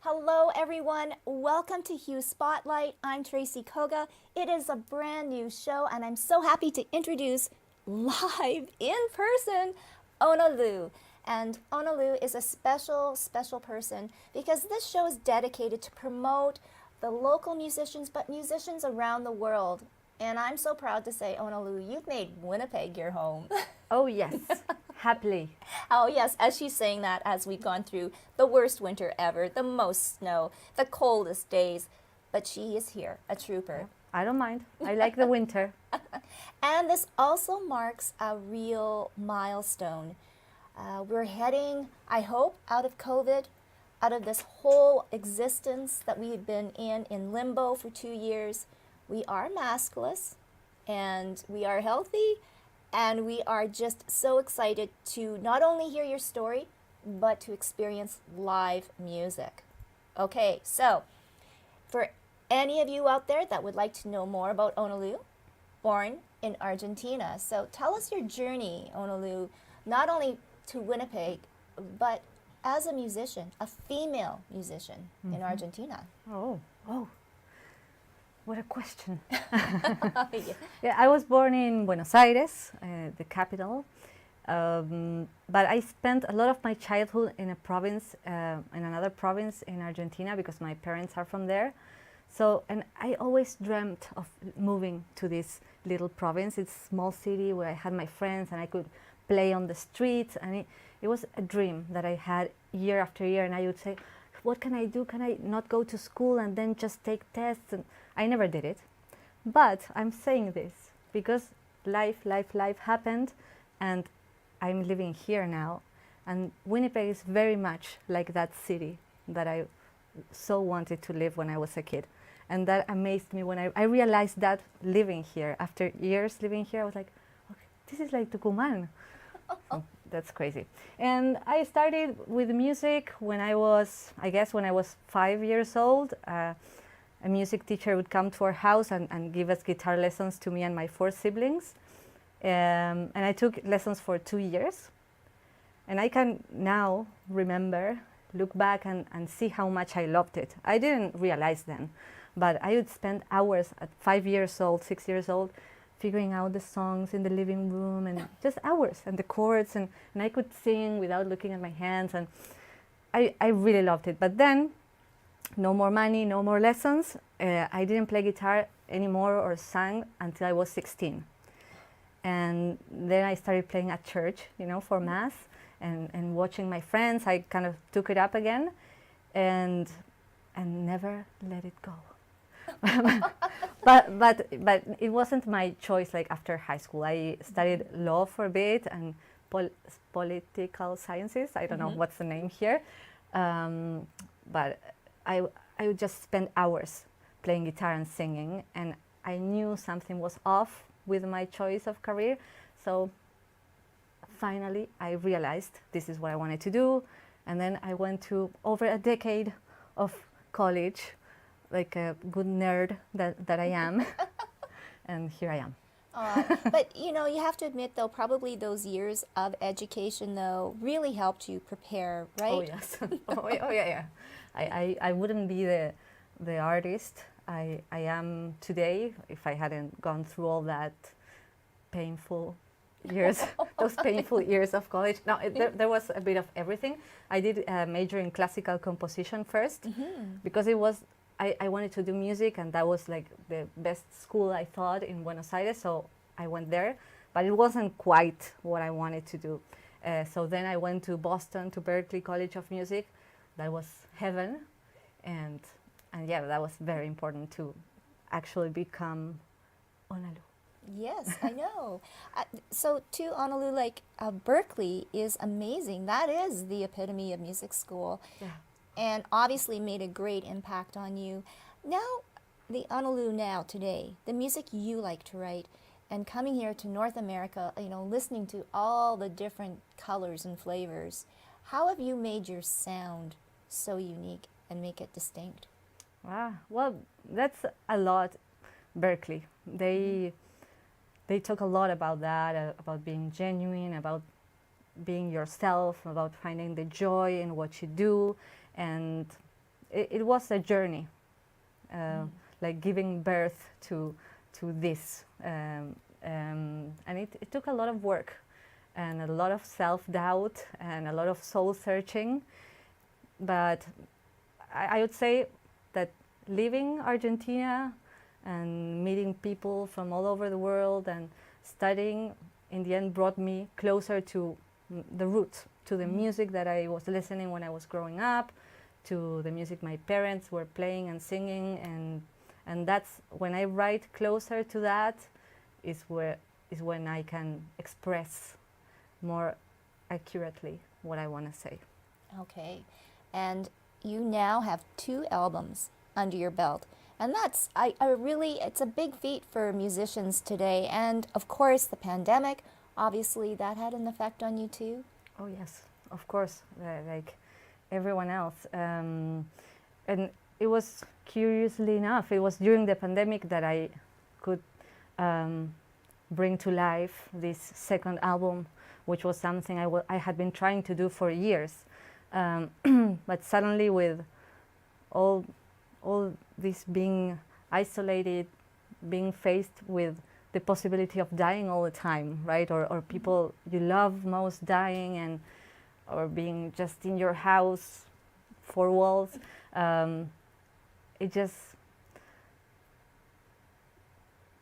Hello, everyone. Welcome to Hue Spotlight. I'm Tracy Koga. It is a brand new show, and I'm so happy to introduce live in person Onna Lou. And Onna Lou is a special person because this show is dedicated to promote the local musicians, but musicians around the world. And I'm so proud to say, Onna Lou, you've made Winnipeg your home. Oh, yes, happily. Oh, yes, as she's saying that, as we've gone through the worst winter ever, the most snow, the coldest days, but she is here, a trooper. I don't mind. I like the winter. And this also marks a real milestone. We're heading, I hope, out of COVID, out of this whole existence that we've been in limbo for 2 years. We are maskless, and we are healthy, and we are just so excited to not only hear your story, but to experience live music. Okay, so for any of you out there that would like to know more about Onna Lou, born in Argentina. So tell us your journey, Onna Lou, not only to Winnipeg, but as a musician, a female musician in Argentina. Oh, what a question. Yeah. Yeah, I was born in Buenos Aires, the capital, but I spent a lot of my childhood in a province, in another province in Argentina because my parents are from there. So, and I always dreamt of moving to this little province. It's a small city where I had my friends and I could play on the streets, and it was a dream that I had year after year. And I would say, what can I do? Can I not go to school and then just take tests? And I never did it. But I'm saying this because life happened, and I'm living here now. And Winnipeg is very much like that city that I so wanted to live when I was a kid. And that amazed me when I realized that living here. After years living here, I was like, okay, this is like Tucumán. Oh, that's crazy. And I started with music when I was 5 years old. A music teacher would come to our house and give us guitar lessons to me and my 4 siblings. And I took lessons for 2 years. And I can now look back and see how much I loved it. I didn't realize then, but I would spend hours at 5 years old, 6 years old, figuring out the songs in the living room, and just hours, and the chords, and I could sing without looking at my hands, and I really loved it. But then, no more money, no more lessons. I didn't play guitar anymore or sang until I was 16. And then I started playing at church, for mass, and watching my friends. I kind of took it up again, and never let it go. but it wasn't my choice. Like after high school, I studied law for a bit and political sciences. I don't know what's the name here, but I would just spend hours playing guitar and singing, and I knew something was off with my choice of career. So finally, I realized this is what I wanted to do, and then I went to over a decade of college, like a good nerd that I am, and here I am. But you have to admit, though, probably those years of education, though, really helped you prepare, right? Oh yes. Oh yeah. I wouldn't be the artist I am today if I hadn't gone through all that painful years, those painful years of college. No, there was a bit of everything. I did a major in classical composition first, because I wanted to do music, and that was like the best school I thought in Buenos Aires, so I went there, but it wasn't quite what I wanted to do. So then I went to Boston, to Berklee College of Music. That was heaven, and yeah, that was very important to actually become Onna Lou. Yes, I know. So to Onna Lou, like Berkeley is amazing. That is the epitome of music school. Yeah. And obviously made a great impact on you. Now, the Onna Lou now, today, the music you like to write, and coming here to North America, listening to all the different colors and flavors, how have you made your sound so unique and make it distinct? Well, that's a lot. Berkeley, they talk a lot about that, about being genuine, about being yourself, about finding the joy in what you do, and it was a journey, like giving birth to this, and it took a lot of work and a lot of self-doubt and a lot of soul searching. But I would say that leaving Argentina and meeting people from all over the world and studying in the end brought me closer to the roots, to the music that I was listening when I was growing up, to the music my parents were playing and singing, and that's when I write closer to that is when I can express more accurately what I want to say. Okay. And you now have 2 albums under your belt. And that's, I really, it's a big feat for musicians today. And of course, the pandemic, obviously, that had an effect on you too. Oh, yes, of course, like everyone else. And it was, curiously enough, it was during the pandemic that I could bring to life this second album, which was something I had been trying to do for years. But suddenly, with all this being isolated, being faced with the possibility of dying all the time, right? Or people you love most dying, or being just in your house, 4 walls. It just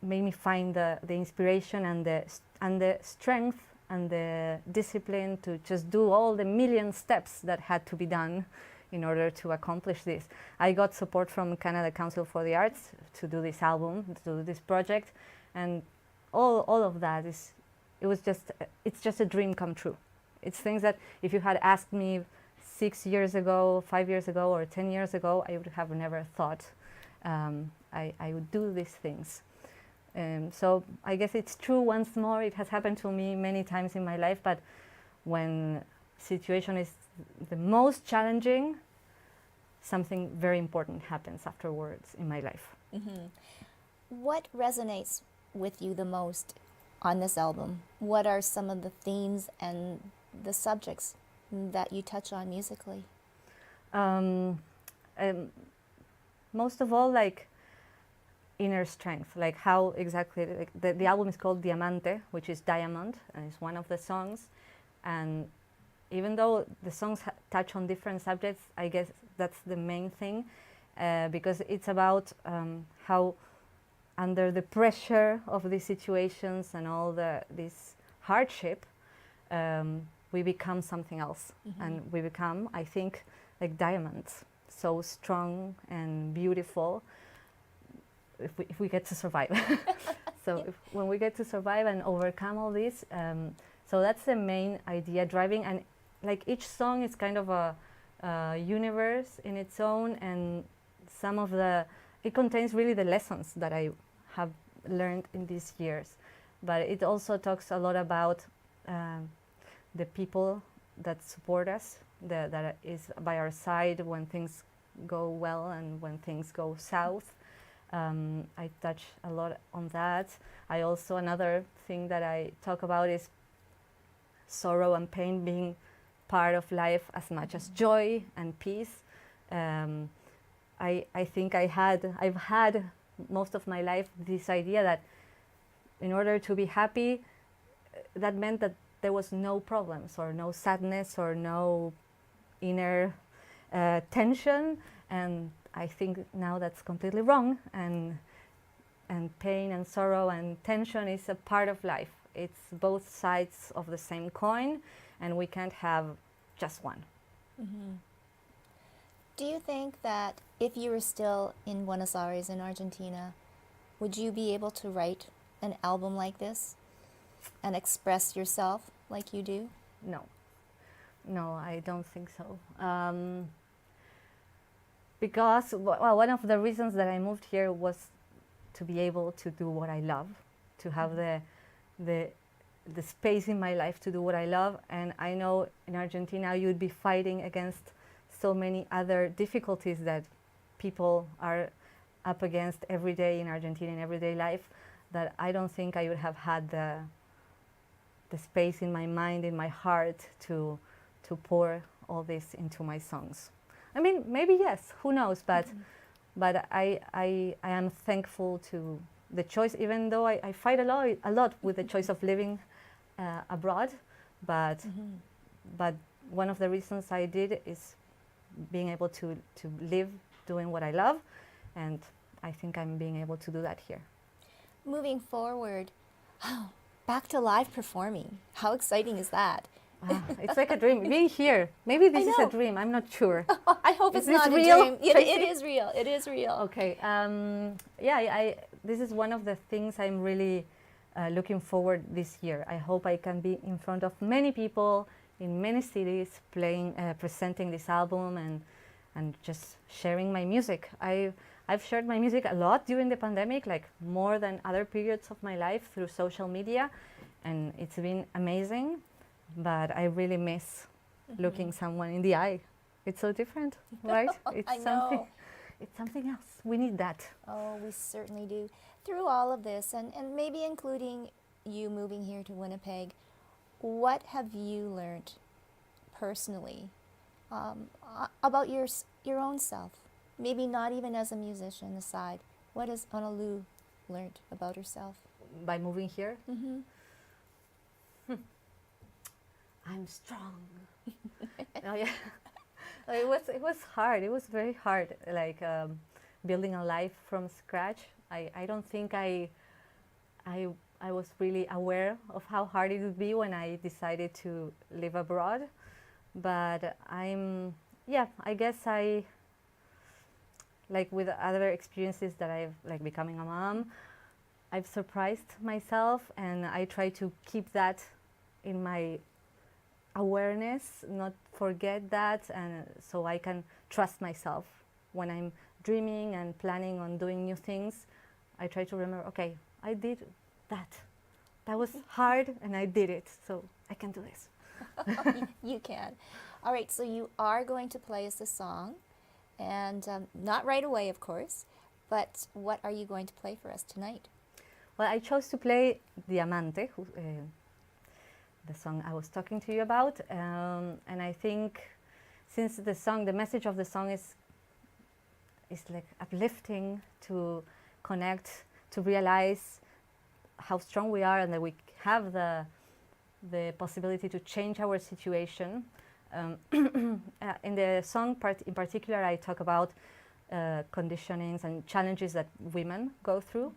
made me find the inspiration and the strength and the discipline to just do all the million steps that had to be done in order to accomplish this. I got support from Canada Council for the Arts to do this album, to do this project, and all of that it's just a dream come true. It's things that if you had asked me 6 years ago, 5 years ago, or 10 years ago, I would have never thought I would do these things. So I guess it's true once more. It has happened to me many times in my life, but when situation is the most challenging, something very important happens afterwards in my life. What resonates with you the most on this album? What are some of the themes and the subjects that you touch on musically? Most of all, like inner strength, like how exactly, like the album is called Diamante, which is diamond, and it's one of the songs. And even though the songs touch on different subjects, I guess that's the main thing, because it's about how under the pressure of these situations and all this hardship, we become something else. And we become, I think, like diamonds, so strong and beautiful, if we get to survive. So when we get to survive and overcome all this, so that's the main idea driving. And like each song is kind of a universe in its own, and it contains really the lessons that I have learned in these years. But it also talks a lot about the people that support us, that is by our side when things go well and when things go south. I touch a lot on that. I also, another thing that I talk about is sorrow and pain being part of life as much as joy and peace. I think I've had most of my life this idea that in order to be happy, that meant that there was no problems or no sadness or no inner tension, and I think now that's completely wrong, and pain and sorrow and tension is a part of life. It's both sides of the same coin, and we can't have just one. Do you think that if you were still in Buenos Aires in Argentina, would you be able to write an album like this and express yourself like you do? No, I don't think so. Because one of the reasons that I moved here was to be able to do what I love, to have the space in my life to do what I love. And I know in Argentina you'd be fighting against so many other difficulties that people are up against every day in Argentina, in everyday life, that I don't think I would have had the space in my mind, in my heart, to pour all this into my songs. I mean, maybe yes, who knows, but I am thankful to the choice, even though I fight a lot with the choice of living abroad, but but one of the reasons I did is being able to live doing what I love, and I think I'm being able to do that here. Moving forward, back to live performing. How exciting is that? It's like a dream. Being here, maybe this is a know. dream. I'm not sure. I hope Is it's not this a real, dream. It Tracy? is real. It is real. Okay. Yeah, this is one of the things I'm really looking forward this year. I hope I can be in front of many people in many cities, playing, presenting this album, and just sharing my music. I've shared my music a lot during the pandemic, like more than other periods of my life through social media, and it's been amazing. But I really miss looking someone in the eye. It's so different, right? It's I know. It's something else. We need that. Oh, we certainly do. Through all of this, and maybe including you moving here to Winnipeg, what have you learned personally about your own self? Maybe not even as a musician aside. What has Onna Lou learned about herself? By moving here, Mm-hmm. I'm strong. Oh yeah, it was hard. It was very hard. Like building a life from scratch. I don't think I was really aware of how hard it would be when I decided to live abroad. But I guess like with other experiences that I've, like becoming a mom, I've surprised myself, and I try to keep that in my awareness, not forget that, and so I can trust myself when I'm dreaming and planning on doing new things. I try to remember, okay, I did that. That was hard, and I did it, so I can do this. You can. All right, so you are going to play us a song, and not right away, of course, but what are you going to play for us tonight? Well, I chose to play Diamante, the song I was talking to you about, and I think since the message of the song is like uplifting, to connect, to realize how strong we are and that we have the possibility to change our situation. In the song in particular, I talk about conditionings and challenges that women go through.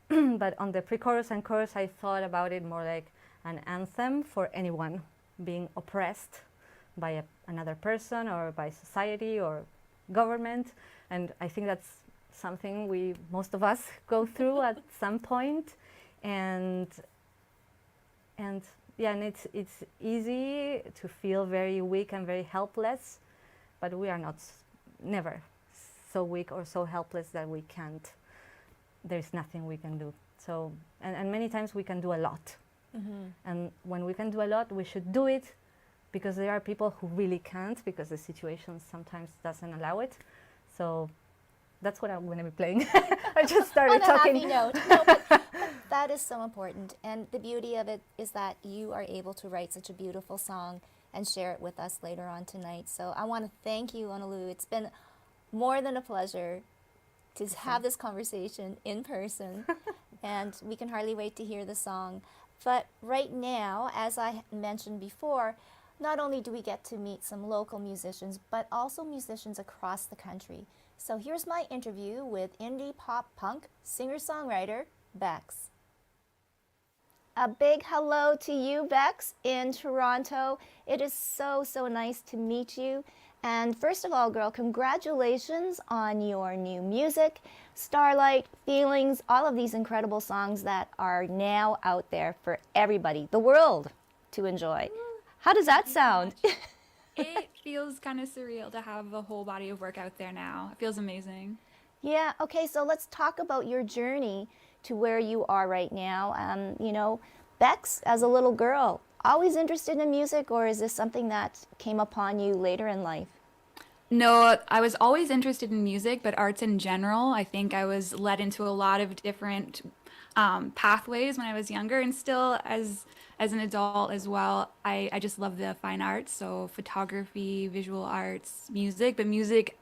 But on the pre-chorus and chorus, I thought about it more like an anthem for anyone being oppressed by another person or by society or government. And I think that's something most of us go through at some point. And it's easy to feel very weak and very helpless, but we are never so weak or so helpless that we can't. There's nothing we can do. So, and many times we can do a lot. Mm-hmm. And when we can do a lot, we should do it, because there are people who really can't, because the situation sometimes doesn't allow it. So that's what I'm going to be playing. I just started talking. On a happy note. No, but that is so important. And the beauty of it is that you are able to write such a beautiful song and share it with us later on tonight. So I want to thank you, Onna Lou. It's been more than a pleasure to have this conversation in person. And we can hardly wait to hear the song. But right now, as I mentioned before, not only do we get to meet some local musicians, but also musicians across the country. So here's my interview with indie pop punk singer-songwriter Bex. A big hello to you, Bex, in Toronto. It is so nice to meet you. And first of all, girl, congratulations on your new music, Starlight, Feelings, all of these incredible songs that are now out there for everybody, the world, to enjoy. How does that sound? It feels kind of surreal to have a whole body of work out there now. It feels amazing. Yeah, okay, so let's talk about your journey to where you are right now. You know, Bex, as a little girl, always interested in music, or is this something that came upon you later in life? No, I was always interested in music, but arts in general. I think I was led into a lot of different pathways when I was younger, and still as an adult as well. I just love the fine arts, so photography, visual arts, music. But music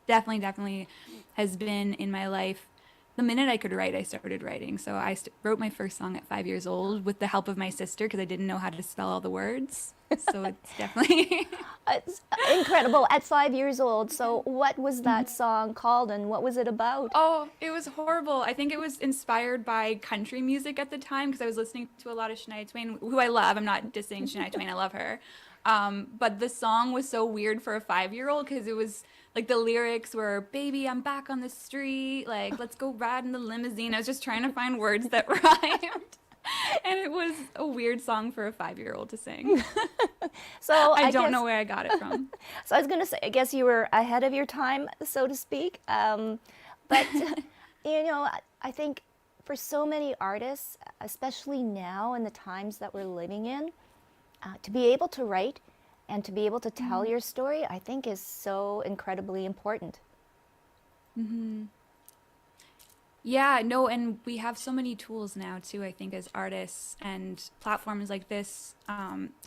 definitely has been in my life. The minute I could write, I started writing. So I wrote my first song at 5 years old with the help of my sister because I didn't know how to spell all the words. So it's definitely It's incredible at 5 years old. So, what was that song called and what was it about? Oh, it was horrible. I think it was inspired by country music at the time because I was listening to a lot of Shania Twain, who I love. I'm not dissing Shania Twain, I love her. But the song was so weird for a 5-year-old because it was like the lyrics were, "Baby, I'm back on the street. Like, let's go ride in the limousine." I was just trying to find words that rhymed. And it was a weird song for a 5-year-old to sing. So I don't guess, know where I got it from. So I was going to say, I guess you were ahead of your time, so to speak. But I think for so many artists, especially now in the times that we're living in, to be able to write and to be able to tell your story, I think is so incredibly important. Yeah, no, and we have so many tools now too, I think, as artists and platforms like this,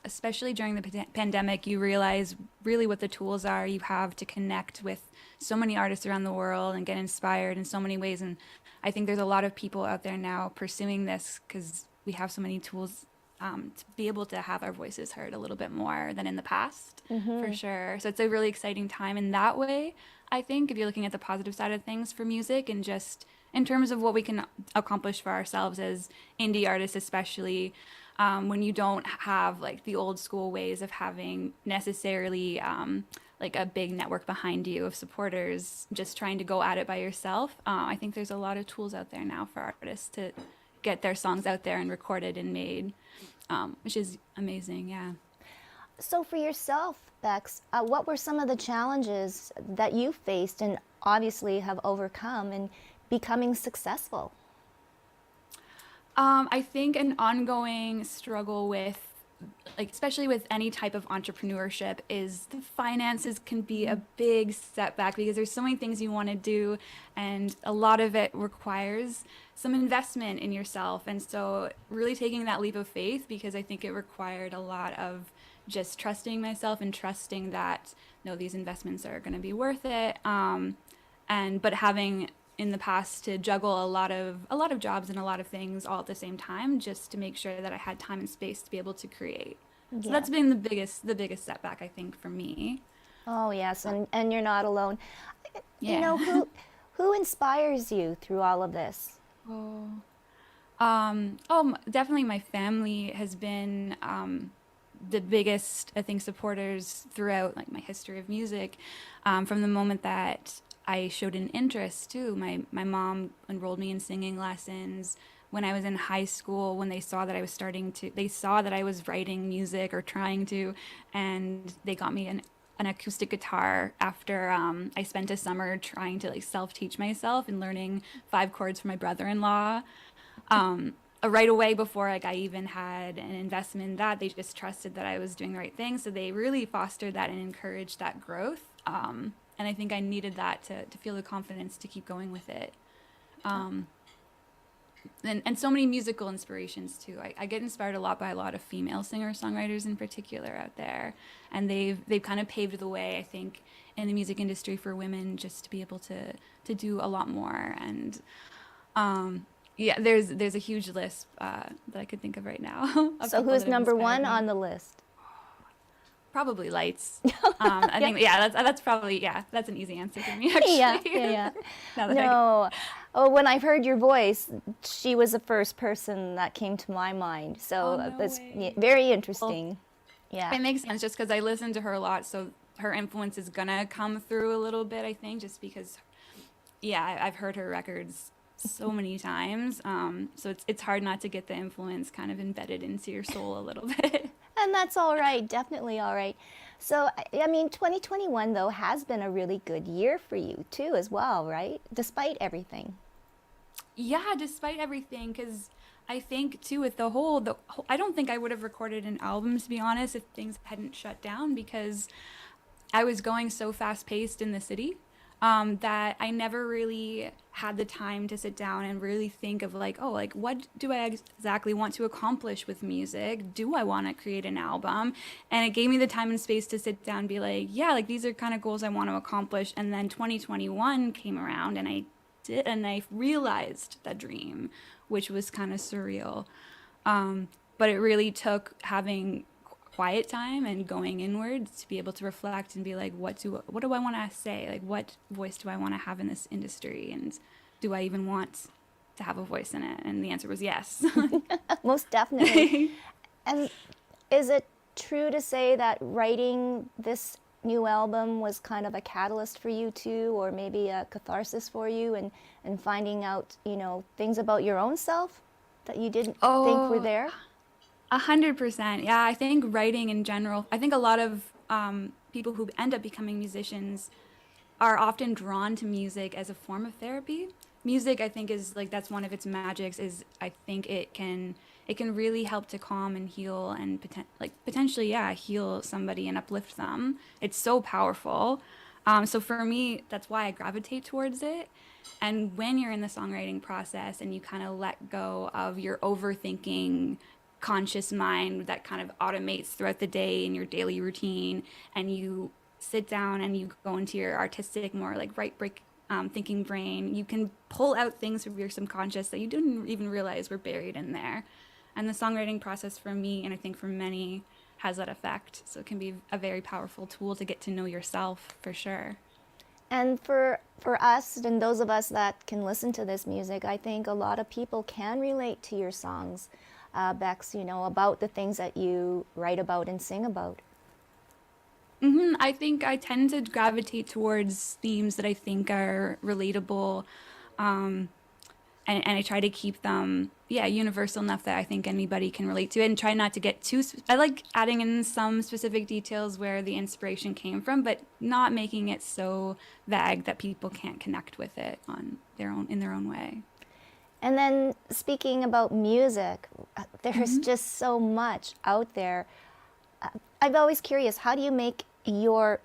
especially during the pandemic, you realize really what the tools are you have to connect with so many artists around the world and get inspired in so many ways. And I think there's a lot of people out there now pursuing this because we have so many tools to be able to have our voices heard a little bit more than in the past, for sure. So it's a really exciting time in that way, I think, if you're looking at the positive side of things for music and just in terms of what we can accomplish for ourselves as indie artists, especially when you don't have like the old school ways of having necessarily like a big network behind you of supporters, just trying to go at it by yourself. I think there's a lot of tools out there now for artists to get their songs out there and recorded and made, which is amazing, yeah. So for yourself, Bex, what were some of the challenges that you faced and obviously have overcome in becoming successful? I think an ongoing struggle with, like, especially with any type of entrepreneurship, is the finances can be a big setback because there's so many things you want to do, and a lot of it requires some investment in yourself. And so, really taking that leap of faith, because I think it required a lot of just trusting myself and trusting that no, these investments are going to be worth it. But having in the past to juggle a lot of jobs and a lot of things all at the same time, just to make sure that I had time and space to be able to create. So that's been the biggest setback, I think, for me. Oh yes, and you're not alone. Yeah. You know, who inspires you through all of this? Definitely my family has been the biggest, I think, supporters throughout like my history of music. From the moment that I showed an interest too. My mom enrolled me in singing lessons when I was in high school, when they saw that they saw that I was writing music or trying to, and they got me an acoustic guitar after I spent a summer trying to like self-teach myself and learning 5 chords from my brother-in-law. Right away before like I even had an investment in that, they just trusted that I was doing the right thing. So they really fostered that and encouraged that growth. And I think I needed that to feel the confidence to keep going with it. And so many musical inspirations too. I get inspired a lot by a lot of female singer-songwriters in particular out there. And they've kind of paved the way, I think, in the music industry for women just to be able to do a lot more. And yeah, there's a huge list that I could think of right now. So who's number one on the list? Probably Lights. I think, yeah, that's probably, yeah, that's an easy answer for me, actually. Yeah. No. Oh, when I heard your voice, she was the first person that came to my mind. So that's very interesting. Yeah. It makes sense just because I listen to her a lot, so her influence is gonna come through a little bit, I think, just because, yeah, I've heard her records so many times. So it's hard not to get the influence kind of embedded into your soul a little bit. And that's all right, definitely all right. So, I mean, 2021, though, has been a really good year for you, too, as well, right? Despite everything. Yeah, despite everything, because I think, too, with I don't think I would have recorded an album, to be honest, if things hadn't shut down, because I was going so fast-paced in the city. that I never really had the time to sit down and really think of like, oh, like what do I exactly want to accomplish with music? Do I want to create an album? And it gave me the time and space to sit down and be like, yeah, like these are kind of goals I want to accomplish. And then 2021 came around and I did, and I realized that dream, which was kind of surreal. But it really took having quiet time and going inward to be able to reflect and be like, what do I want to say? Like, what voice do I want to have in this industry? And do I even want to have a voice in it? And the answer was yes. Most definitely. And is it true to say that writing this new album was kind of a catalyst for you too, or maybe a catharsis for you, and finding out, you know, things about your own self that you didn't think were there? 100%. Yeah, I think writing in general, I think a lot of people who end up becoming musicians are often drawn to music as a form of therapy. Music, I think, is like that's one of its magics. Is I think it can really help to calm and heal and potentially, yeah, heal somebody and uplift them. It's so powerful. So for me, that's why I gravitate towards it. And when you're in the songwriting process and you kind of let go of your overthinking conscious mind that kind of automates throughout the day in your daily routine, and you sit down and you go into your artistic, more like right break thinking brain, you can pull out things from your subconscious that you didn't even realize were buried in there. And the songwriting process for me, and I think for many, has that effect. So it can be a very powerful tool to get to know yourself for sure. And for us and those of us that can listen to this music, I think a lot of people can relate to your songs, Bex, you know, about the things that you write about and sing about. I think I tend to gravitate towards themes that I think are relatable, and I try to keep them, yeah, universal enough that I think anybody can relate to it, and try not to get too. I like adding in some specific details where the inspiration came from, but not making it so vague that people can't connect with it on their own in their own way. And then speaking about music, there's just so much out there. I'm always curious, how do you make your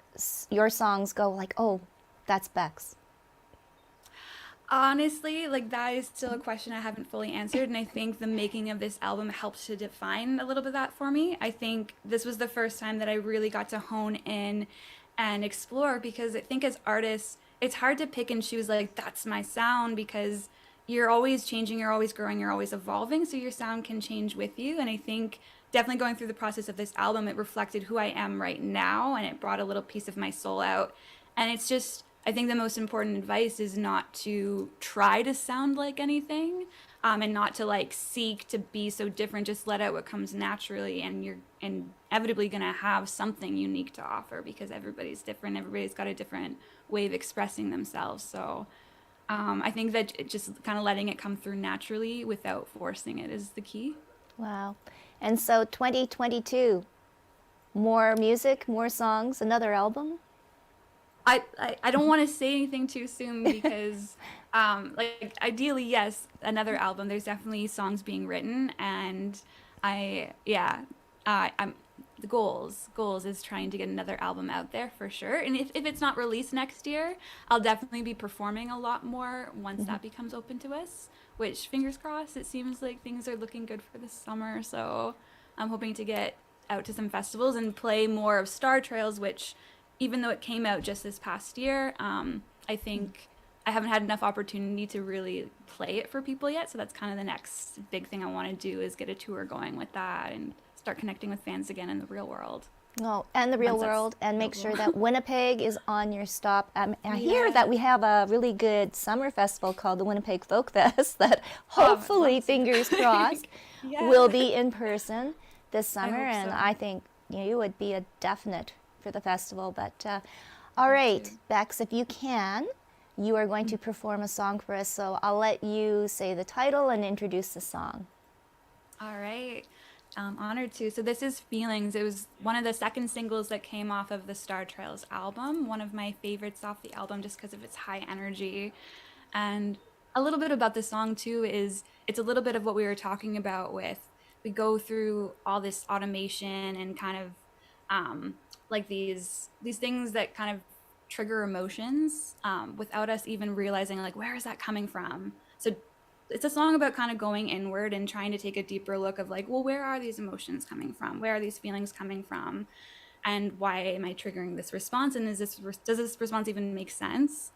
songs go like, oh, that's Bex? Honestly, like that is still a question I haven't fully answered, and I think the making of this album helped to define a little bit of that for me. I think this was the first time that I really got to hone in and explore, because I think as artists, it's hard to pick and choose like that's my sound, because you're always changing, you're always growing, you're always evolving, so your sound can change with you. And I think definitely going through the process of this album, it reflected who I am right now, and it brought a little piece of my soul out. And it's just, I think the most important advice is not to try to sound like anything, and not to like seek to be so different. Just let out what comes naturally, and you're inevitably going to have something unique to offer, because everybody's different. Everybody's got a different way of expressing themselves. So I think that just kind of letting it come through naturally without forcing it is the key. Wow. And so 2022, more music, more songs, another album? I don't want to say anything too soon, because like ideally, yes, another album. There's definitely songs being written, and I'm the goals is trying to get another album out there for sure. And if it's not released next year, I'll definitely be performing a lot more once that becomes open to us, which fingers crossed, it seems like things are looking good for this summer. So I'm hoping to get out to some festivals and play more of Star Trails, which even though it came out just this past year, I think I haven't had enough opportunity to really play it for people yet. So that's kind of the next big thing I want to do, is get a tour going with that and start connecting with fans again in the real world. Oh, and the real Once that's world, and make sure available. that Winnipeg is on your stop. I hear that we have a really good summer festival called the Winnipeg Folk Fest that hopefully, lots of- fingers crossed, Yeah. will be in person this summer. hope And so. I think you would be a definite for the festival. But all right, you. Bex, if you can, you are going to perform a song for us. So I'll let you say the title and introduce the song. All right. Honored to. So this is Feelings. It was one of the second singles that came off of the Star Trails album. One of my favorites off the album, just because of its high energy. And a little bit about the song too is it's a little bit of what we were talking about with, we go through all this automation and kind of like these things that kind of trigger emotions without us even realizing, like, where is that coming from? So it's a song about kind of going inward and trying to take a deeper look of like, well, where are these emotions coming from? Where are these feelings coming from? And why am I triggering this response? And does this response even make sense?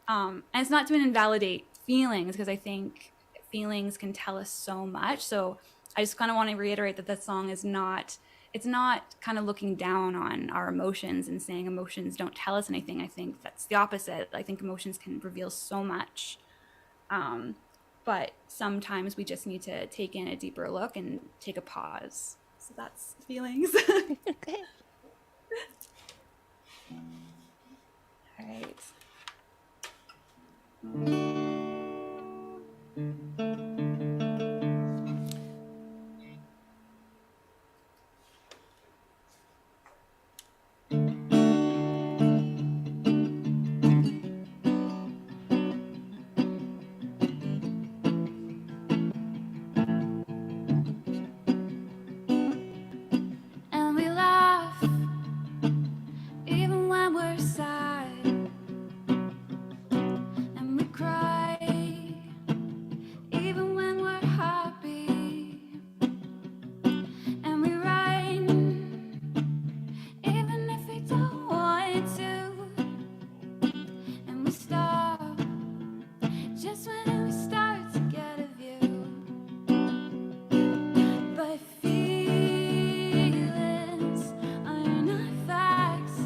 And it's not to invalidate feelings, because I think feelings can tell us so much. So I just kind of want to reiterate that song is not, it's not kind of looking down on our emotions and saying emotions don't tell us anything. I think that's the opposite. I think emotions can reveal so much. But sometimes we just need to take in a deeper look and take a pause. So that's feelings. Okay. All right. And we laugh even when we're sad, and we cry even when we're happy, and we write even if we don't want to, and we stop just when we start to get a view. But feelings are not facts.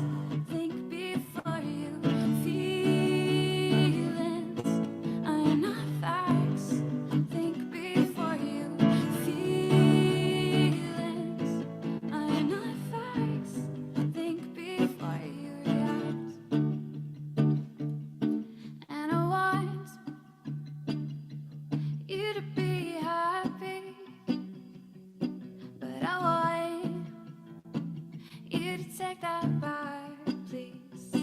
Think before you. Feelings are not facts. Think before you. Feelings are not facts. Think before you react. And I want you to be happy, but I want you to take that back, please.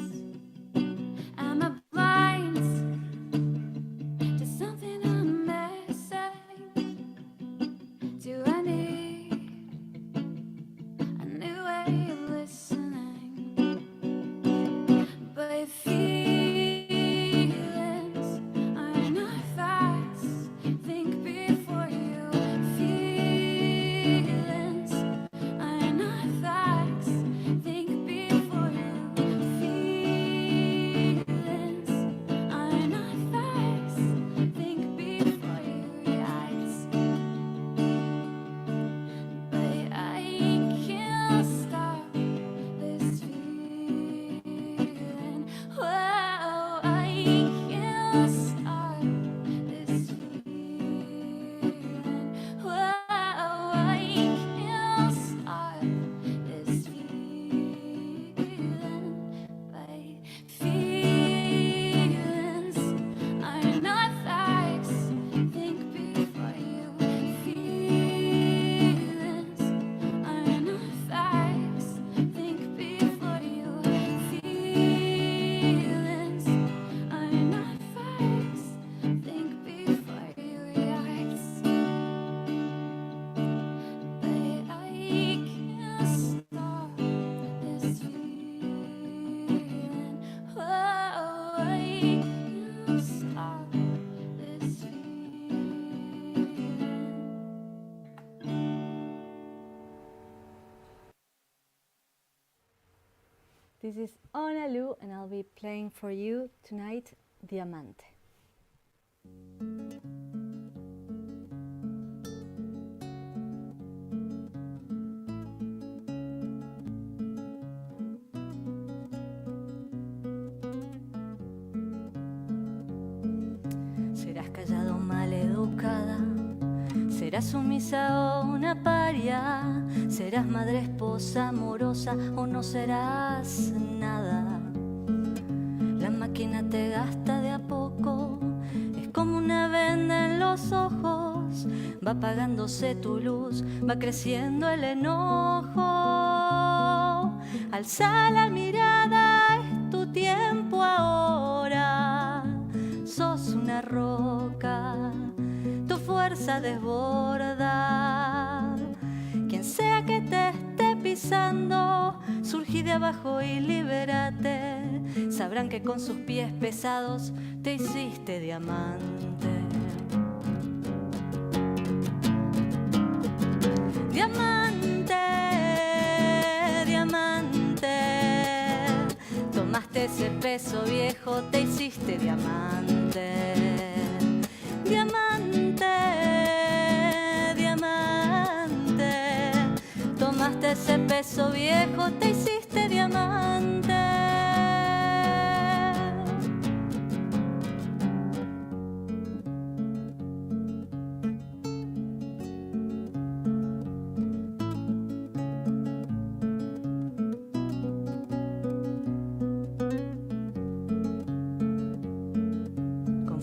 Am I blind to something I'm missing? Do I need a new way of listening? But feelings are not facts. Think before you. Feelings are not facts. Think before you. Feelings are not facts. Think before you react. But I can't stop this feeling. Whoa, I can't stop this feeling. Whoa, I can't stop this feeling. But feelings are not facts. Think before you. Feelings are not facts. Think before you. Feelings are not facts. Think before you react. But I can't stop this feeling. Whoa, I can't stop this feeling. This is Onna Lou, and I'll be playing for you tonight, Diamante. Serás callada o maleducada, serás sumisa o una paria, serás madre, esposa, amorosa o no serás nada. La máquina te gasta de a poco, es como una venda en los ojos, va apagándose tu luz, va creciendo el enojo. Alza la mirada, es tu tiempo ahora, sos una roca, tu fuerza desborda. Quien sea que te esté pisando, surgir de abajo y libérate. Sabrán que con sus pies pesados te hiciste diamante. Diamante, diamante, tomaste ese peso viejo, te hiciste diamante. Diamante, diamante, tomaste ese peso viejo, te hiciste diamante.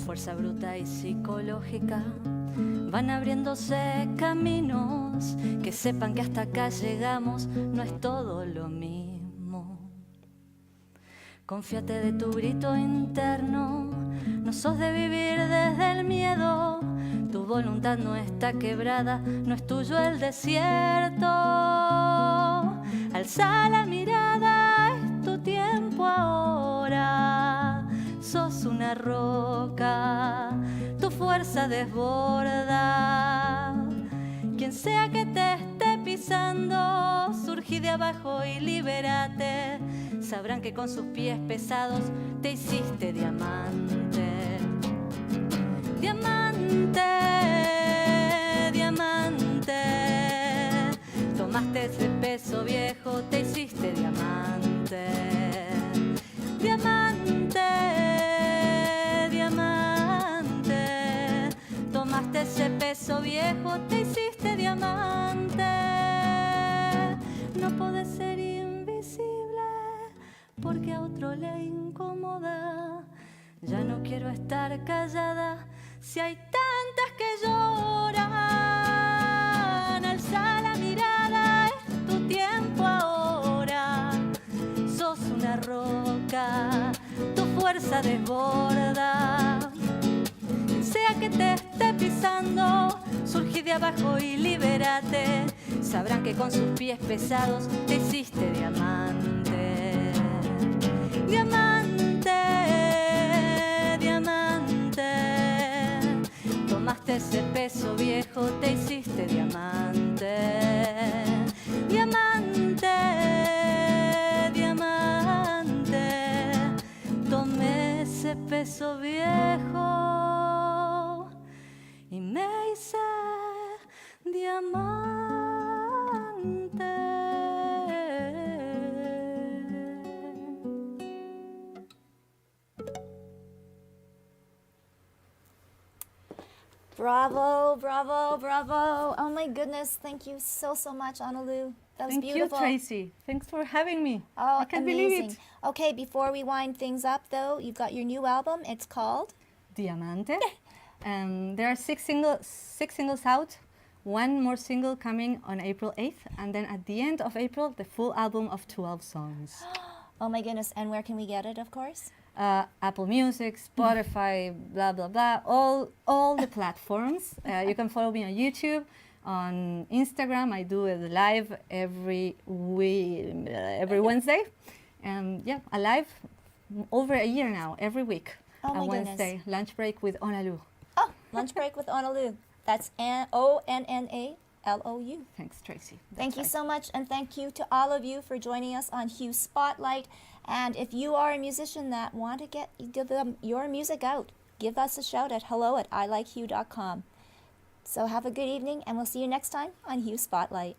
Fuerza bruta y psicológica van abriéndose caminos, que sepan que hasta acá llegamos, no es todo lo mismo. Confíate de tu grito interno, no sos de vivir desde el miedo, tu voluntad no está quebrada, no es tuyo el desierto. Alza la mirada, es tu tiempo ahora. Sos una roca, tu fuerza desborda. Quien sea que te esté pisando, surgí de abajo y libérate. Sabrán que con sus pies pesados te hiciste diamante. Diamante, diamante, tomaste ese peso viejo, te hiciste diamante. Diamante, diamante, tomaste ese peso viejo, te hiciste diamante. No podés ser invisible porque a otro le incomoda. Ya no quiero estar callada si hay tantas que lloran. Alza la mirada, es tu tiempo ahora. Sos una roca, tu fuerza desborda. Sea que te esté pisando, surgí de abajo y libérate. Sabrán que con sus pies pesados te hiciste diamante. Diamante, diamante, tomaste ese peso viejo, te hiciste diamante. Diamante, tomé ese peso viejo y me hice diamante. Bravo, bravo, bravo. Oh my goodness. Thank you so much, Onna Lou. That was Thank beautiful. you, Tracy. Thanks for having me. Oh, I can't amazing. believe it. Okay, before we wind things up, though, you've got your new album. It's called Diamante. There are six singles out. One more single coming on April 8th. And then at the end of April, the full album of 12 songs. Oh my goodness. And where can we get it, of course? Apple Music, Spotify, blah, blah, blah. All the platforms. You can follow me on YouTube. On Instagram, I do it live every Wednesday. And yeah, a live over a year now, every week. Oh my Wednesday, goodness. lunch break with Onna Lou. Oh, Lunch Break with Onna Lou. That's ONNALOU. Thanks, Tracy. Thank That's you right. so much, and thank you to all of you for joining us on Hue Spotlight. And if you are a musician that want to get your music out, give us a shout at hello@ilikehue.com. So have a good evening, and we'll see you next time on Hue Spotlight.